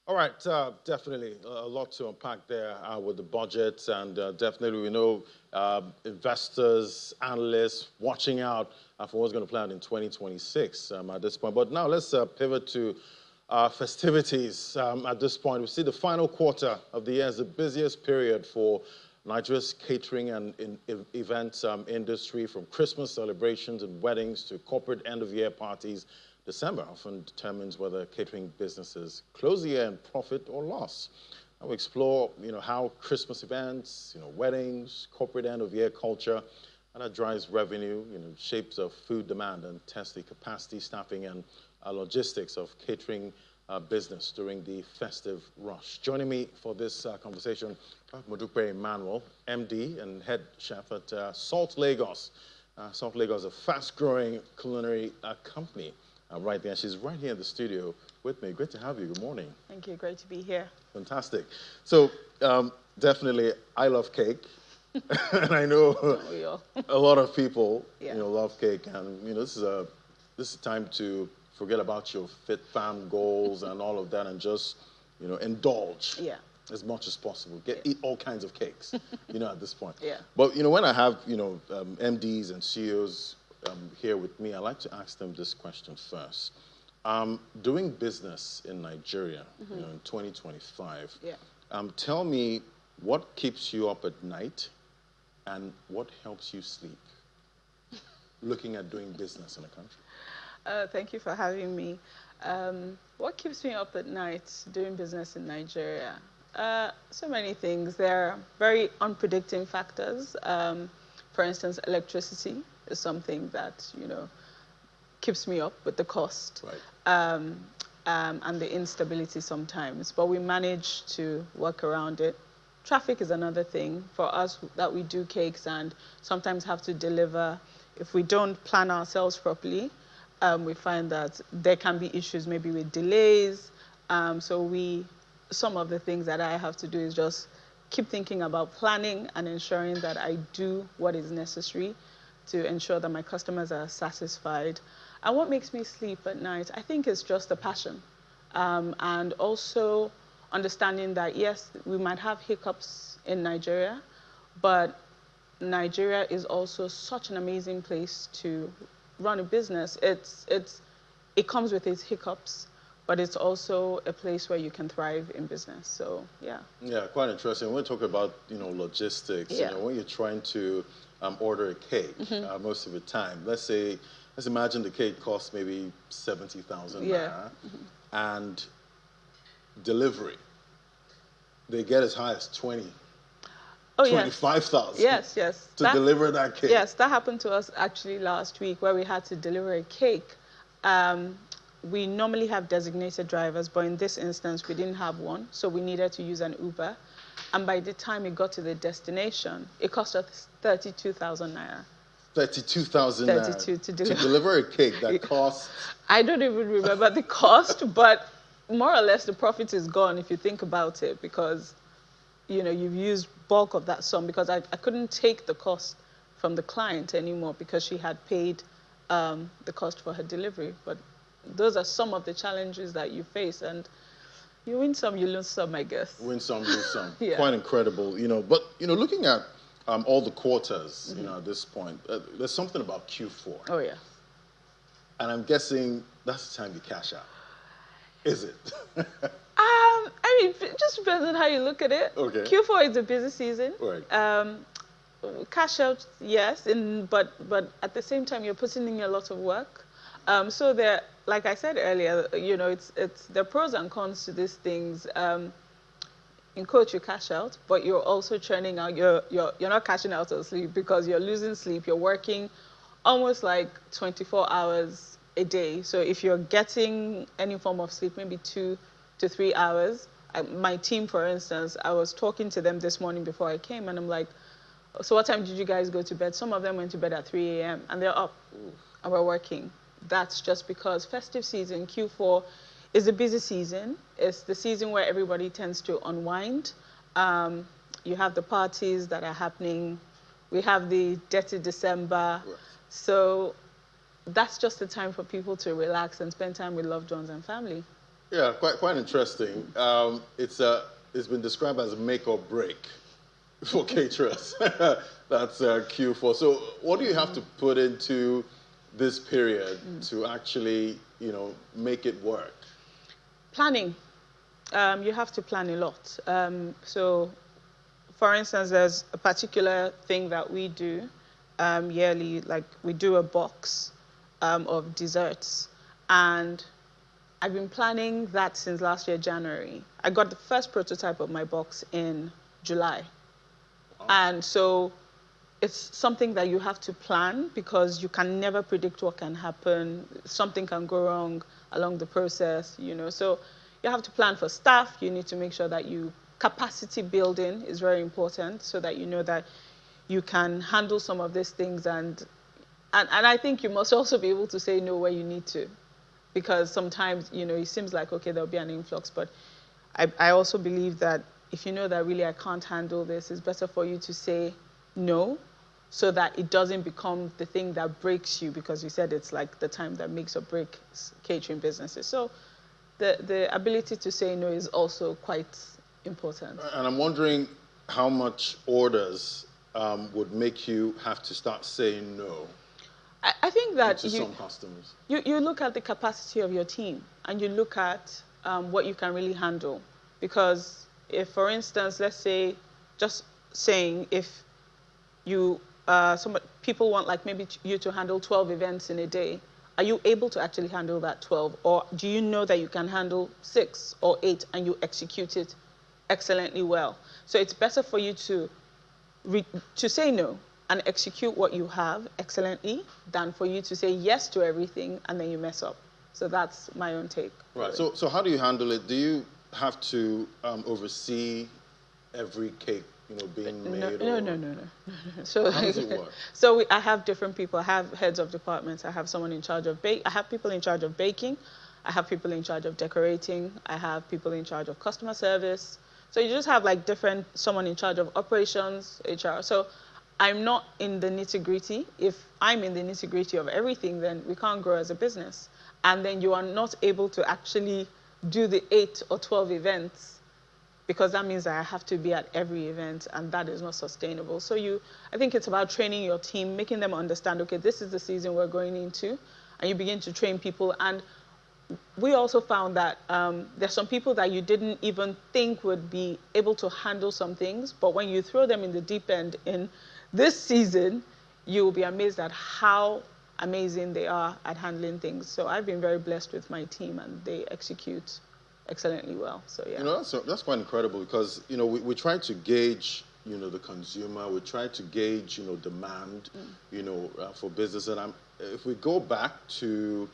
All right, definitely a lot to unpack there with the budget, and definitely we know investors, analysts watching out for what's going to play out in 2026 at this point. But now let's pivot to festivities. At this point, we see the final quarter of the year as the busiest period for Nigeria's catering and events industry, from Christmas celebrations and weddings to corporate end-of-year parties. December often determines whether catering businesses close the year in profit or loss. And we explore, how Christmas events, weddings, corporate end-of-year culture, and that drives revenue, shapes of food demand, and tests the capacity, staffing, and logistics of catering business during the festive rush. Joining me for this conversation, Modupe Emmanuel, MD and head chef at Salt Lagos. Salt Lagos, a fast-growing culinary company. Right there. She's right here in the studio with me. Great to have you. Good morning. Thank you. Great to be here. Fantastic. So, definitely, I love cake. And I know a lot of people, love cake. And, this is a time to forget about your fit fam goals and all of that and just, indulge as much as possible. Eat all kinds of cakes, at this point. But, when I have, MDs and CEOs here with me, I'd like to ask them this question first. Doing business in Nigeria, in 2025, tell me what keeps you up at night and what helps you sleep looking at doing business in a country? Thank you for having me. What keeps me up at night doing business in Nigeria? So many things. There are very unpredictable factors. For instance, electricity is something that, keeps me up with the cost, and the instability sometimes. But we manage to work around it. Traffic is another thing for us that we do cakes and sometimes have to deliver. If we don't plan ourselves properly, we find that there can be issues maybe with delays. Some of the things that I have to do is just keep thinking about planning and ensuring that I do what is necessary to ensure that my customers are satisfied. And what makes me sleep at night, I think, is just the passion. And also understanding that, yes, we might have hiccups in Nigeria, but Nigeria is also such an amazing place to run a business. It comes with its hiccups, but it's also a place where you can thrive in business. So, yeah. Yeah, quite interesting. When we talk about, logistics, when you're trying to order a cake, most of the time, let's imagine the cake costs maybe 70,000 naira, and delivery, they get as high as 25,000. Yes. To deliver that cake. Yes, that happened to us actually last week where we had to deliver a cake. We normally have designated drivers, but in this instance, we didn't have one, so we needed to use an Uber. And by the time it got to the destination, it cost us 32,000 naira. 32,000 naira 32 to deliver a cake that costs... I don't even remember the cost, but more or less the profit is gone if you think about it, because, you've used bulk of that sum, because I couldn't take the cost from the client anymore because she had paid the cost for her delivery. But those are some of the challenges that you face, and you win some, you lose some, I guess. Win some, lose some. Quite incredible, But, looking at all the quarters, at this point, there's something about Q4. Oh, yeah. And I'm guessing that's the time you cash out. Is it? It just depends on how you look at it. Okay. Q4 is a busy season. Right. Cash out, yes, but at the same time, you're putting in a lot of work. So there, like I said earlier, it's there are pros and cons to these things. In coach, you cash out, but you're also churning out. You're not cashing out of sleep because you're losing sleep. You're working almost like 24 hours a day. So if you're getting any form of sleep, maybe 2 to 3 hours. My team, for instance, I was talking to them this morning before I came, and I'm like, so what time did you guys go to bed? Some of them went to bed at 3 a.m. and they're up and we're working. That's just because festive season, Q4, is a busy season. It's the season where everybody tends to unwind. You have the parties that are happening. We have the Dirty December. Right. So that's just the time for people to relax and spend time with loved ones and family. Yeah, quite interesting. It's been described as a make or break for caterers. That's Q4. So what do you have to put into this period to actually, make it work? Planning. You have to plan a lot. So, for instance, there's a particular thing that we do yearly, like we do a box of desserts. And I've been planning that since last year, January. I got the first prototype of my box in July. Wow. And so it's something that you have to plan because you can never predict what can happen. Something can go wrong along the process, So you have to plan for staff. You need to make sure that capacity building is very important so that you know that you can handle some of these things. And I think you must also be able to say no where you need to. Because sometimes, it seems like, okay, there'll be an influx. But I also believe that if you know that really I can't handle this, it's better for you to say no so that it doesn't become the thing that breaks you, because you said it's like the time that makes or breaks catering businesses. So the ability to say no is also quite important. And I'm wondering how much orders would make you have to start saying no. I think that to some customers. You look at the capacity of your team and you look at what you can really handle. Because if, for instance, let's say, just saying, if people want like maybe you to handle 12 events in a day, are you able to actually handle that 12? Or do you know that you can handle 6 or 8 and you execute it excellently well? So it's better for you to say no and execute what you have excellently than for you to say yes to everything and then you mess up. So that's my own take. Right. So how do you handle it? Do you have to oversee every cake, being made? No. So how does it work? So I have different people. I have heads of departments. I have someone in charge of I have people in charge of baking. I have people in charge of decorating. I have people in charge of customer service. So you just have like someone in charge of operations, HR. So I'm not in the nitty-gritty. If I'm in the nitty-gritty of everything, then we can't grow as a business. And then you are not able to actually do the 8 or 12 events, because that means that I have to be at every event, and that is not sustainable. So I think it's about training your team, making them understand, okay, this is the season we're going into, and you begin to train people. And we also found that there's some people that you didn't even think would be able to handle some things, but when you throw them in the deep end in this season, you will be amazed at how amazing they are at handling things. So I've been very blessed with my team, and they execute excellently well. So yeah. That's quite incredible, because we try to gauge the consumer. We try to gauge demand for business. And if we go back to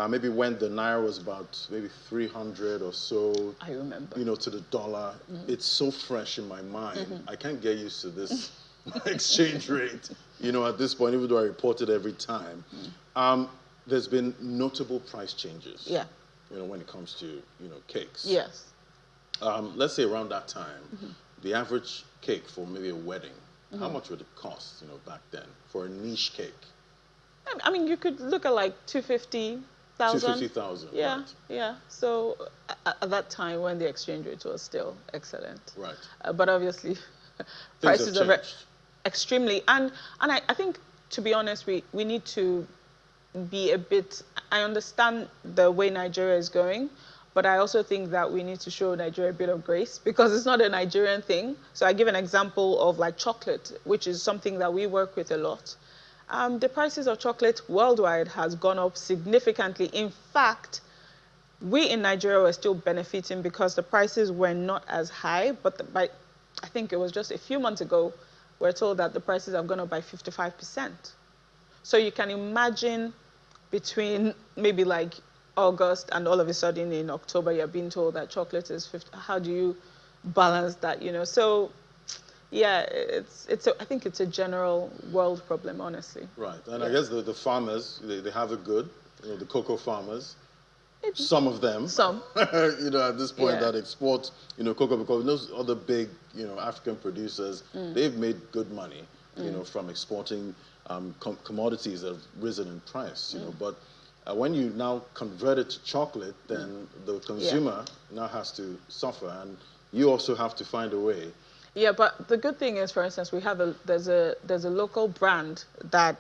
maybe when the naira was about maybe 300 or so, I remember, to the dollar, it's so fresh in my mind. I can't get used to this exchange rate, at this point, even though I report it every time. There's been notable price changes. Yeah. When it comes to, cakes. Yes. Let's say around that time, the average cake for maybe a wedding, how much would it cost, back then for a niche cake? I mean, you could look at like 250,000. 250,000. Yeah, right. Yeah. So at that time, when the exchange rate was still excellent. Right. But obviously, prices are extremely. And I think, to be honest, we need to be a bit. I understand the way Nigeria is going, but I also think that we need to show Nigeria a bit of grace, because it's not a Nigerian thing. So I give an example of like chocolate, which is something that we work with a lot. The prices of chocolate worldwide has gone up significantly. In fact, we in Nigeria were still benefiting because the prices were not as high, but I think it was just a few months ago, we're told that the prices have gone up by 55%. So you can imagine, between maybe like August and all of a sudden in October, you're being told that chocolate is 50. How do you balance that, So yeah, I think it's a general world problem, honestly. Right. And I guess the farmers, they have it good, the cocoa farmers. Some of them. Some. At this point that export, cocoa, because those other big, African producers, they've made good money, from exporting commodities that have risen in price, But when you now convert it to chocolate, then the consumer now has to suffer, and you also have to find a way. Yeah, but the good thing is, for instance, there's a local brand that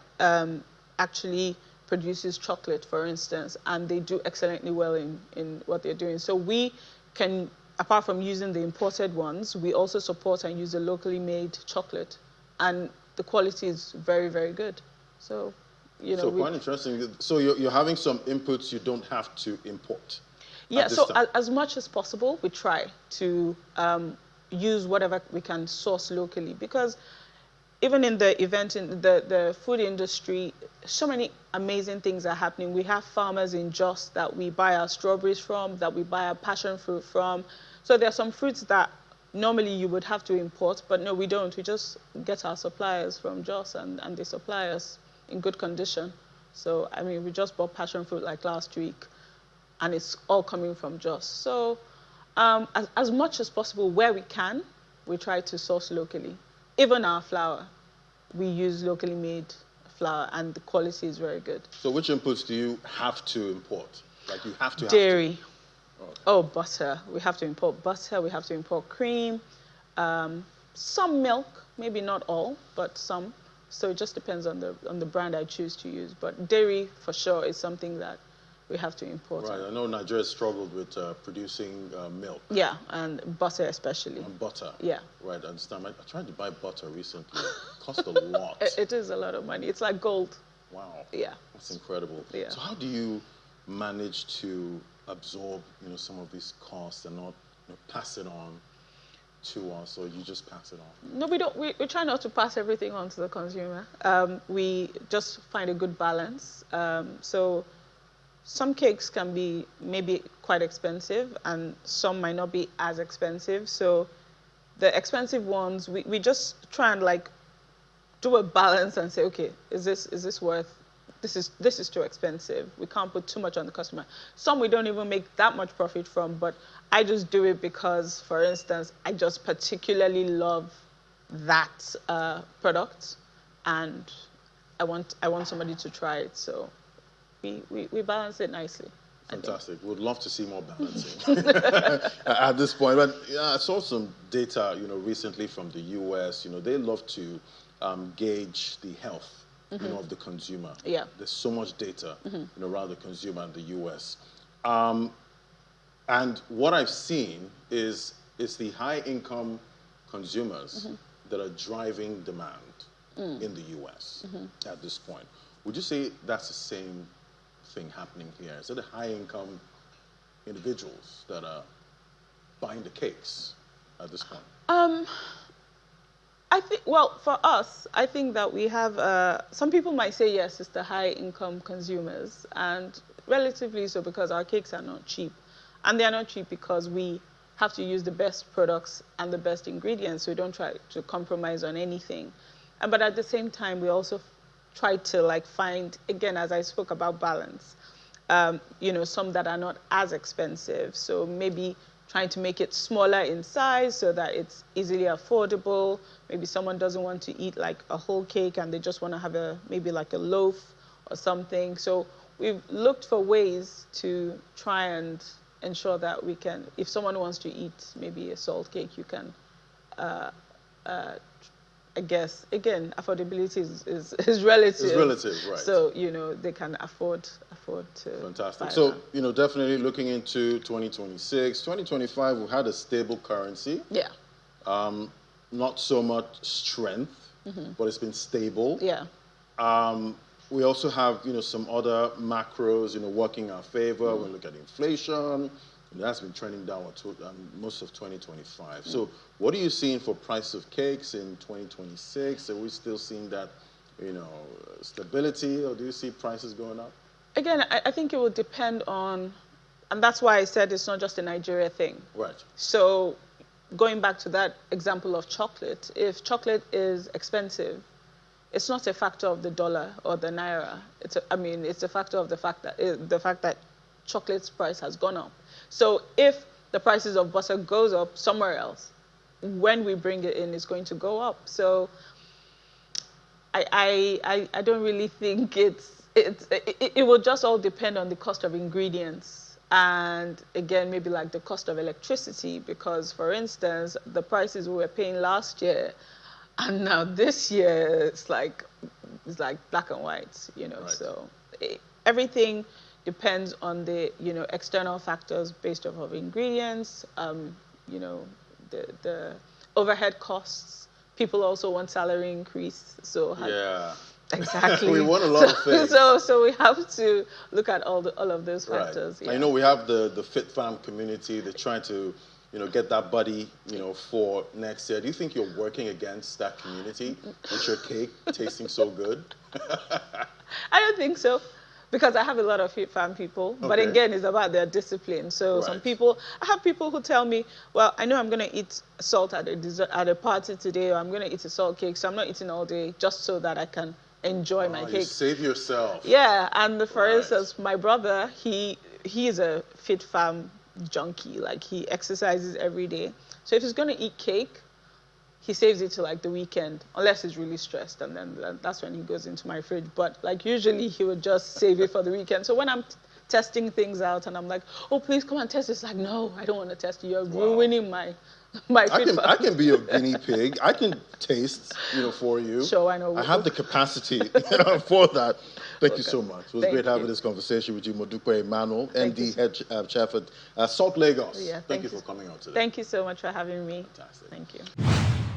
actually produces chocolate, for instance, and they do excellently well in what they're doing. So we can, apart from using the imported ones, we also support and use a locally made chocolate, and the quality is very, very good. So, you know, so quite interesting. So you're having some inputs you don't have to import. Yeah. So as much as possible, we try to use whatever we can source locally, because even in the event, in the food industry, so many amazing things are happening. We have farmers in Jos that we buy our strawberries from, that we buy our passion fruit from. So there are some fruits that normally you would have to import, but no, we don't. We just get our suppliers from Jos, and they supply us in good condition. So, I mean, we just bought passion fruit like last week, and it's all coming from Jos. So as much as possible, where we can, we try to source locally. Even our flour, we use locally made flour, and the quality is very good. So which inputs do you have to import? Like you have to Dairy. Okay. Oh, butter. We have to import butter. We have to import cream. Some milk, maybe not all, but some. So it just depends on the brand I choose to use. But dairy, for sure, is something that we have to import. Right. I know Nigeria struggled with producing milk. Yeah, and butter especially. And butter. Yeah. Right, I understand. I tried to buy butter recently. It cost a lot. It is a lot of money. It's like gold. Wow. Yeah. That's incredible. Yeah. So how do you manage to absorb, some of these costs and not pass it on to us, or you just pass it on? No, we don't. We try not to pass everything on to the consumer. We just find a good balance. So some cakes can be maybe quite expensive, and some might not be as expensive. So the expensive ones, we just try and like do a balance and say, okay, is this worth? This is too expensive. We can't put too much on the customer. Some we don't even make that much profit from, but I just do it because, for instance, I just particularly love that product, and I want somebody to try it. So we balance it nicely. Fantastic. We'd love to see more balancing at this point. But yeah, I saw some data, recently from the US. They love to gauge the health, of the consumer. Yeah. There's so much data, around the consumer in the US. And what I've seen is the high-income consumers that are driving demand in the US at this point. Would you say that's the same thing happening here? Is it the high-income individuals that are buying the cakes at this point? I think, well, for us, I think that we have, some people might say yes, it's the high-income consumers, and relatively so, because our cakes are not cheap. And they're not cheap because we have to use the best products and the best ingredients, so we don't try to compromise on anything. But at the same time, we also try to like find, again, as I spoke about balance, some that are not as expensive. So maybe trying to make it smaller in size so that it's easily affordable. Maybe someone doesn't want to eat like a whole cake and they just want to have maybe like a loaf or something. So we've looked for ways to try and ensure that we can, if someone wants to eat maybe a salt cake, you can, I guess, again, affordability is relative. It's relative, right. So, they can afford to Fantastic. So, definitely looking into 2026, 2025, we've had a stable currency. Yeah. Not so much strength, but it's been stable. Yeah. We also have, some other macros, working in our favor. When we look at inflation, that's been trending downward most of 2025. So what are you seeing for price of cakes in 2026? Are we still seeing that, stability, or do you see prices going up? Again, I think it will depend on, and that's why I said it's not just a Nigeria thing. Right. So going back to that example of chocolate, if chocolate is expensive, it's not a factor of the dollar or the naira. It's a factor of the fact that chocolate's price has gone up. So if the prices of butter goes up somewhere else, when we bring it in, it's going to go up. So I don't really think it's it will just all depend on the cost of ingredients. And again, maybe like the cost of electricity, because for instance, the prices we were paying last year and now this year, it's like black and white, you know. Right. So everything depends on the, you know, external factors based off of ingredients, you know, the overhead costs. People also want salary increase. So yeah. Exactly. We want a lot of things. So we have to look at all of those factors. Right. Yeah. And, you know, we have the Fit Fam community. They're trying to, you know, get that buddy, you know, for next year. Do you think you're working against that community with your cake tasting so good? I don't think so, because I have a lot of Fit Fam people. Okay. But again, it's about their discipline. So right. Some people, I have people who tell me, well, I know I'm going to eat salt at a party today, or I'm going to eat a salt cake, so I'm not eating all day just so that I can enjoy my cake. You save yourself. Yeah, and for instance, my brother, he is a Fit Fam junkie. Like, he exercises every day. So if he's going to eat cake, he saves it to like the weekend, unless he's really stressed, and then that's when he goes into my fridge. But like usually he would just save it for the weekend. So when I'm testing things out and I'm like, oh, please come and test, it's like, no, I don't want to test you. You're ruining my I can be a guinea pig. I can taste, you know, for you. Sure, I know. I have the capacity, you know, for that. Thank you so much. It was great having this conversation with you, Modupe Emmanuel, MD, head chef at Salt Lagos. Yeah, thank you for coming out today. Thank you so much for having me. Fantastic. Thank you.